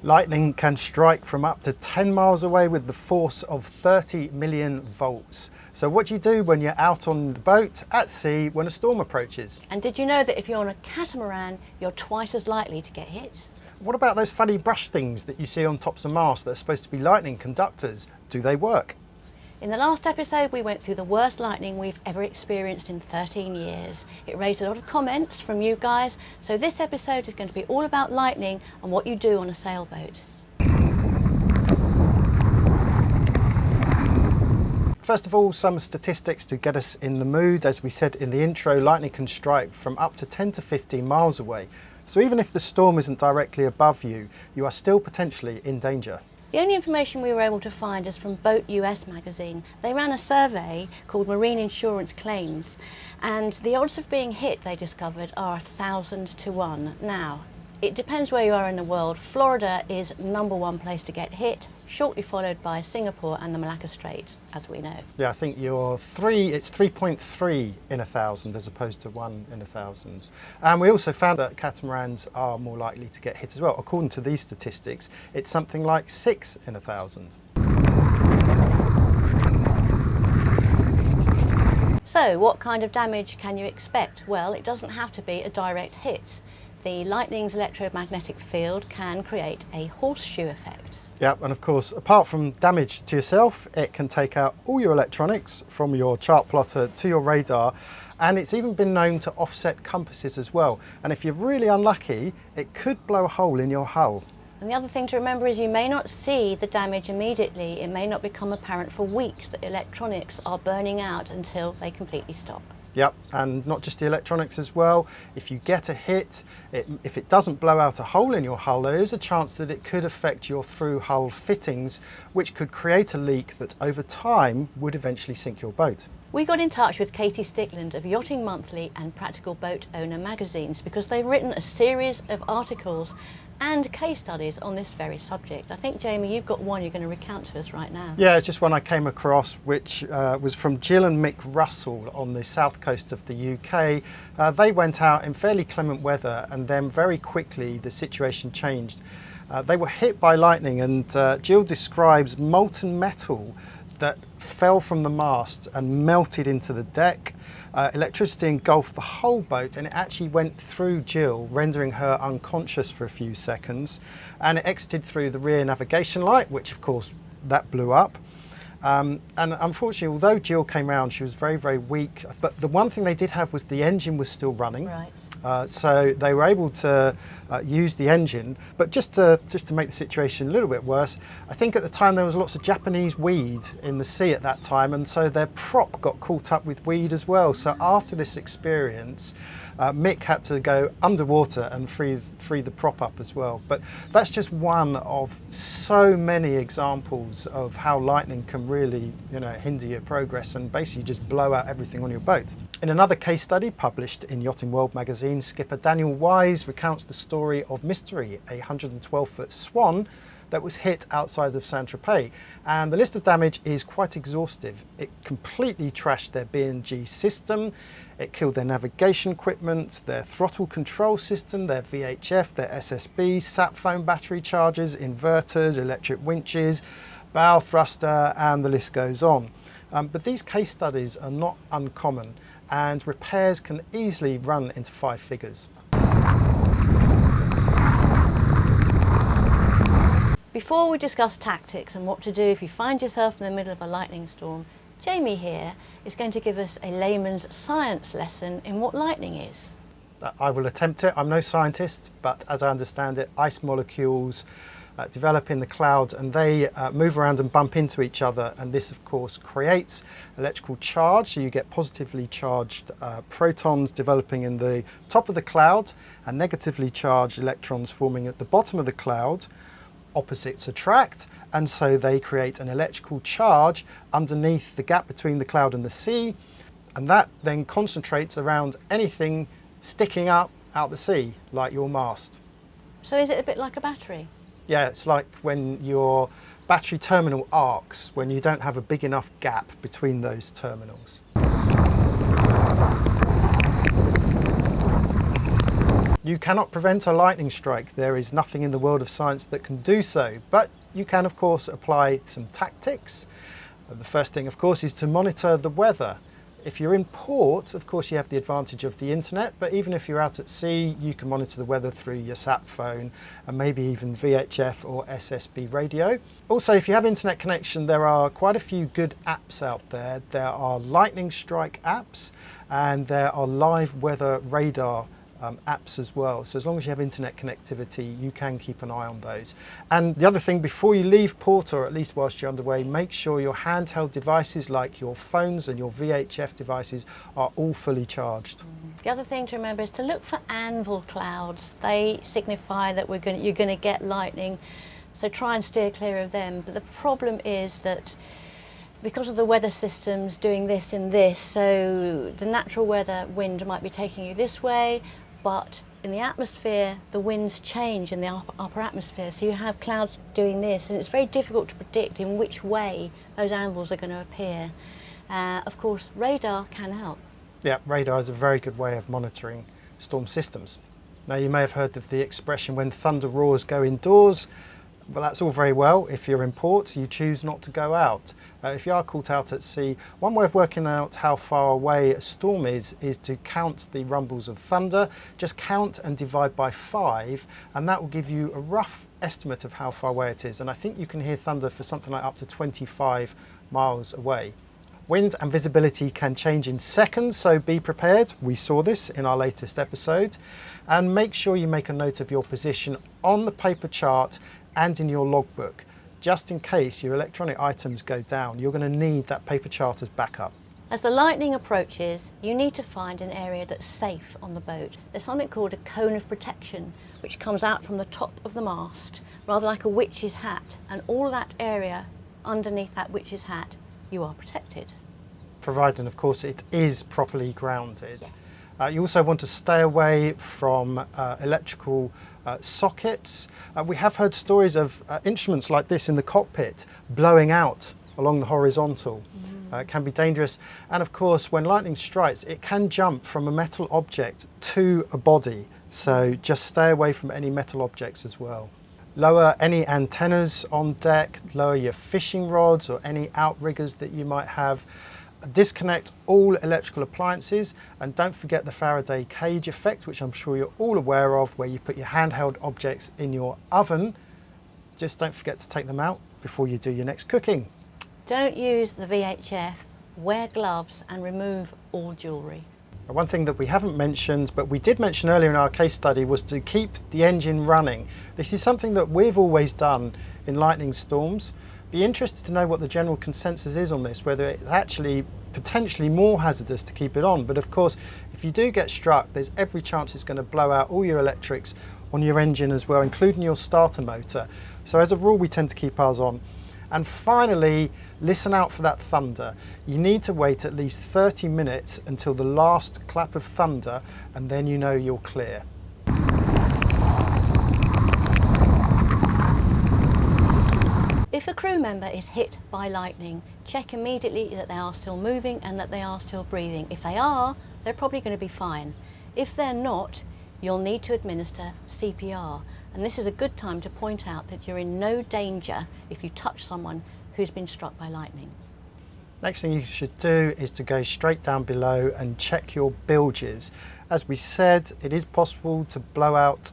Lightning can strike from up to 10 miles away with the force of 30 million volts. So what do you do when you're out on the boat at sea when a storm approaches? And did you know that if you're on a catamaran, you're twice as likely to get hit? What about those funny brush things that you see on tops of masts that are supposed to be lightning conductors? Do they work? In the last episode, we went through the worst lightning we've ever experienced in 13 years. It raised a lot of comments from you guys, so this episode is going to be all about lightning and what you do on a sailboat. First of all, some statistics to get us in the mood. As we said in the intro, lightning can strike from up to 10 to 15 miles away. So even if the storm isn't directly above you, you are still potentially in danger. The only information we were able to find is from Boat US magazine. They ran a survey called Marine Insurance Claims, and the odds of being hit, they discovered, are 1,000 to 1. Now, it depends where you are in the world. Florida is #1 place to get hit, shortly followed by Singapore and the Malacca Straits, as we know. Yeah, I think it's 3.3 in 1,000 as opposed to 1 in 1,000. And we also found that catamarans are more likely to get hit as well. According to these statistics, it's something like 6 in 1,000. So, what kind of damage can you expect? Well, it doesn't have to be a direct hit. The lightning's electromagnetic field can create a horseshoe effect. Yeah, and of course, apart from damage to yourself, it can take out all your electronics from your chart plotter to your radar, and it's even been known to offset compasses as well. And if you're really unlucky, it could blow a hole in your hull. And the other thing to remember is you may not see the damage immediately. It may not become apparent for weeks that electronics are burning out until they completely stop. Yep, and not just the electronics as well. If you get a hit, if it doesn't blow out a hole in your hull, there is a chance that it could affect your through hull fittings, which could create a leak that over time would eventually sink your boat. We got in touch with Katie Stickland of Yachting Monthly and Practical Boat Owner magazines because they've written a series of articles and case studies on this very subject. I think, Jamie, you've got one you're going to recount to us right now. Yeah, it's just one I came across, which was from Jill and Mick Russell on the south coast of the UK. They went out in fairly clement weather, and then very quickly the situation changed. They were hit by lightning, and Jill describes molten metal that fell from the mast and melted into the deck. Electricity engulfed the whole boat, and it actually went through Jill, rendering her unconscious for a few seconds, and it exited through the rear navigation light, which of course that blew up. And unfortunately, although Jill came round, she was very, very weak. But the one thing they did have was the engine was still running. Right. So they were able to use the engine. But just to make the situation a little bit worse, I think at the time there was lots of Japanese weed in the sea at that time, and so their prop got caught up with weed as well. So after this experience, Mick had to go underwater and free the prop up as well. But that's just one of so many examples of how lightning can really, hinder your progress and basically just blow out everything on your boat. In another case study published in Yachting World magazine, skipper Daniel Wise recounts the story of Mystery, a 112-foot swan that was hit outside of Saint-Tropez, and the list of damage is quite exhaustive. It completely trashed their B&G system, it killed their navigation equipment, their throttle control system, their VHF, their SSB, sat phone battery chargers, inverters, electric winches, bow thruster, and the list goes on. But these case studies are not uncommon, and repairs can easily run into 5 figures. Before we discuss tactics and what to do if you find yourself in the middle of a lightning storm, Jamie here is going to give us a layman's science lesson in what lightning is. I will attempt it. I'm no scientist, but as I understand it, ice molecules develop in the clouds, and they move around and bump into each other, and this of course creates electrical charge. So you get positively charged protons developing in the top of the cloud and negatively charged electrons forming at the bottom of the cloud. Opposites attract, and so they create an electrical charge underneath the gap between the cloud and the sea, and that then concentrates around anything sticking up out the sea, like your mast. So is it a bit like a battery? Yeah, it's like when your battery terminal arcs, when you don't have a big enough gap between those terminals. You cannot prevent a lightning strike. There is nothing in the world of science that can do so, but you can of course apply some tactics. The first thing of course is to monitor the weather. If you're in port, of course you have the advantage of the internet, but even if you're out at sea, you can monitor the weather through your sat phone and maybe even VHF or SSB radio. Also, if you have internet connection, there are quite a few good apps out there. There are lightning strike apps and there are live weather radar apps as well. So as long as you have internet connectivity, you can keep an eye on those. And the other thing, before you leave port, or at least whilst you're underway, make sure your handheld devices like your phones and your VHF devices are all fully charged. The other thing to remember is to look for anvil clouds. They signify that you're going to get lightning, so try and steer clear of them. But the problem is that because of the weather systems doing this and this, so the natural weather wind might be taking you this way, but in the atmosphere, the winds change in the upper atmosphere. So you have clouds doing this, and it's very difficult to predict in which way those anvils are going to appear. Of course, radar can help. Yeah, radar is a very good way of monitoring storm systems. Now, you may have heard of the expression, when thunder roars, go indoors. Well, that's all very well. If you're in port, you choose not to go out. If you are caught out at sea, one way of working out how far away a storm is to count the rumbles of thunder. Just count and divide by 5, and that will give you a rough estimate of how far away it is. And I think you can hear thunder for something like up to 25 miles away. Wind and visibility can change in seconds, so be prepared. We saw this in our latest episode. And make sure you make a note of your position on the paper chart and in your logbook. Just in case your electronic items go down, you're going to need that paper chart as backup. As the lightning approaches, you need to find an area that's safe on the boat. There's something called a cone of protection, which comes out from the top of the mast, rather like a witch's hat, and all that area underneath that witch's hat, you are protected. Provided, of course, it is properly grounded. Yes. You also want to stay away from electrical sockets. We have heard stories of instruments like this in the cockpit blowing out along the horizontal. It can be dangerous, and of course when lightning strikes it can jump from a metal object to a body, so just stay away from any metal objects as well. Lower any antennas on deck, lower your fishing rods or any outriggers that you might have. Disconnect all electrical appliances, and don't forget the Faraday cage effect, which I'm sure you're all aware of, where you put your handheld objects in your oven. Just don't forget to take them out before you do your next cooking. Don't use the VHF, wear gloves and remove all jewellery. One thing that we haven't mentioned, but we did mention earlier in our case study, was to keep the engine running. This is something that we've always done in lightning storms. Be interested to know what the general consensus is on this, whether it's actually potentially more hazardous to keep it on. But of course, if you do get struck, there's every chance it's going to blow out all your electrics on your engine as well, including your starter motor. So as a rule, we tend to keep ours on. And finally, listen out for that thunder. You need to wait at least 30 minutes until the last clap of thunder, and then you know you're clear. If a crew member is hit by lightning, check immediately that they are still moving and that they are still breathing. If they are, they're probably going to be fine. If they're not, you'll need to administer CPR. And this is a good time to point out that you're in no danger if you touch someone who's been struck by lightning. Next thing you should do is to go straight down below and check your bilges. As we said, it is possible to blow out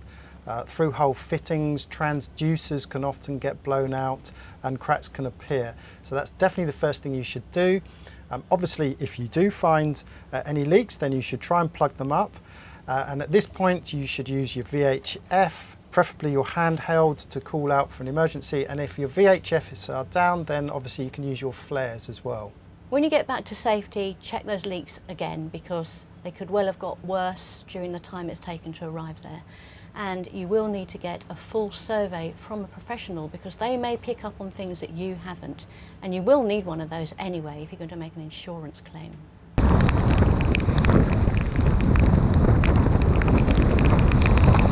through-hole fittings. Transducers can often get blown out and cracks can appear. So that's definitely the first thing you should do. Obviously, if you do find any leaks, then you should try and plug them up. And at this point, you should use your VHF, preferably your handheld, to call out for an emergency. And if your VHFs are down, then obviously you can use your flares as well. When you get back to safety, check those leaks again, because they could well have got worse during the time it's taken to arrive there. And you will need to get a full survey from a professional, because they may pick up on things that you haven't. And you will need one of those anyway if you're going to make an insurance claim.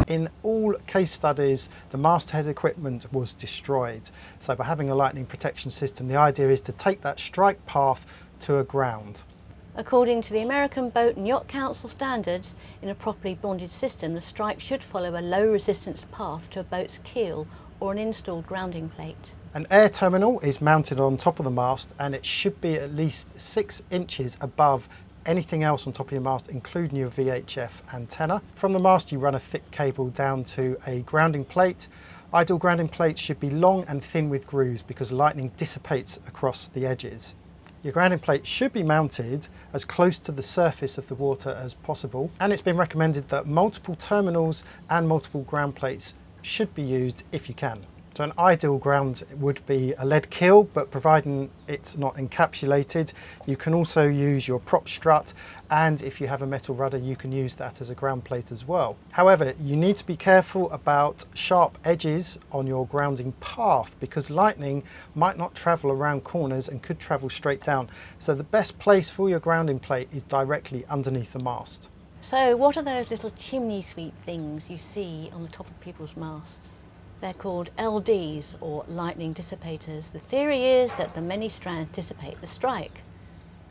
In all case studies, the masthead equipment was destroyed. So by having a lightning protection system, the idea is to take that strike path to a ground. According to the American Boat and Yacht Council standards, in a properly bonded system, the strike should follow a low resistance path to a boat's keel or an installed grounding plate. An air terminal is mounted on top of the mast, and it should be at least 6 inches above anything else on top of your mast, including your VHF antenna. From the mast you run a thick cable down to a grounding plate. Ideal grounding plates should be long and thin with grooves because lightning dissipates across the edges. Your grounding plate should be mounted as close to the surface of the water as possible, and it's been recommended that multiple terminals and multiple ground plates should be used if you can. So an ideal ground would be a lead keel, but providing it's not encapsulated, you can also use your prop strut, and if you have a metal rudder you can use that as a ground plate as well. However, you need to be careful about sharp edges on your grounding path because lightning might not travel around corners and could travel straight down. So the best place for your grounding plate is directly underneath the mast. So what are those little chimney sweep things you see on the top of people's masts? They're called LDs, or lightning dissipators. The theory is that the many strands dissipate the strike.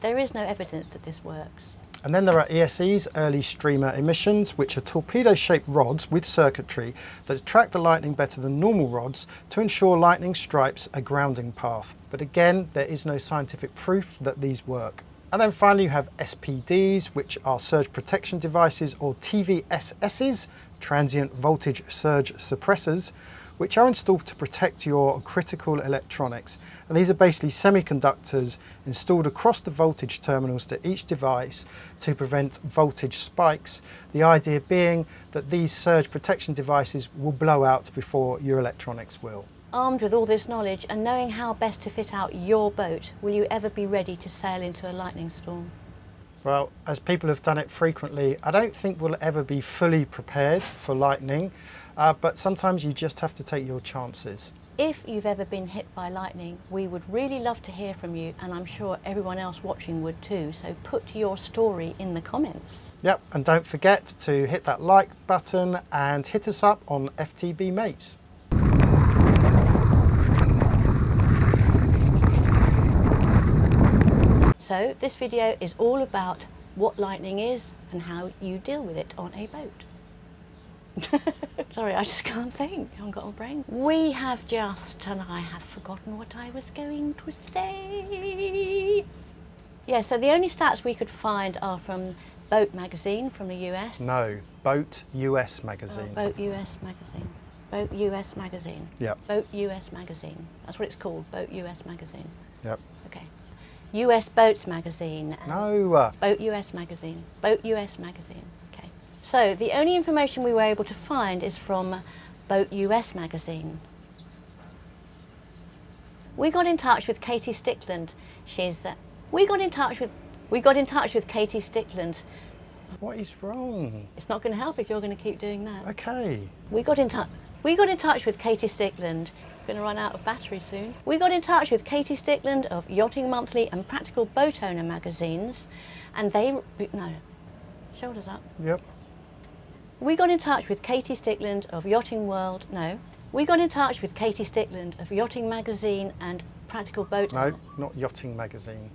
There is no evidence that this works. And then there are ESEs, early streamer emissions, which are torpedo-shaped rods with circuitry that attract the lightning better than normal rods to ensure lightning stripes a grounding path. But again, there is no scientific proof that these work. And then finally you have SPDs, which are surge protection devices, or TVSSs, transient voltage surge suppressors, which are installed to protect your critical electronics. And these are basically semiconductors installed across the voltage terminals to each device to prevent voltage spikes. The idea being that these surge protection devices will blow out before your electronics will. Armed with all this knowledge and knowing how best to fit out your boat, will you ever be ready to sail into a lightning storm? Well, as people have done it frequently, I don't think we'll ever be fully prepared for lightning, but sometimes you just have to take your chances. If you've ever been hit by lightning, we would really love to hear from you, and I'm sure everyone else watching would too, so put your story in the comments. Yep, and don't forget to hit that like button and hit us up on FTB Mates. So this video is all about what lightning is and how you deal with it on a boat. Sorry, I just can't think. I haven't got my brain. We have just, and I have forgotten what I was going to say. Yeah, so the only stats we could find are from Boat Magazine from the US. No, Boat US Magazine. Oh, Boat US Magazine. Boat US Magazine. Yep. Boat US Magazine. That's what it's called, Boat US Magazine. Yep. Okay. US Boats Magazine. No. Boat US Magazine. Boat US Magazine. Okay. So the only information we were able to find is from Boat US Magazine. We got in touch with Katie Stickland. We got in touch with Katie Stickland. What is wrong? It's not going to help if you're going to keep doing that. Okay. We got in touch with Katie Stickland. Going to run out of battery soon. We got in touch with Katie Stickland of Yachting Monthly and Practical Boat Owner magazines, and shoulders up. Yep. We got in touch with Katie Stickland of Yachting World. No. We got in touch with Katie Stickland of Yachting Magazine and Practical Boat Owner. No, not Yachting Magazine.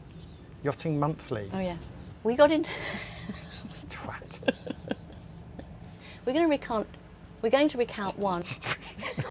Yachting Monthly. Oh yeah. We got in. Twat. We're going to recount one.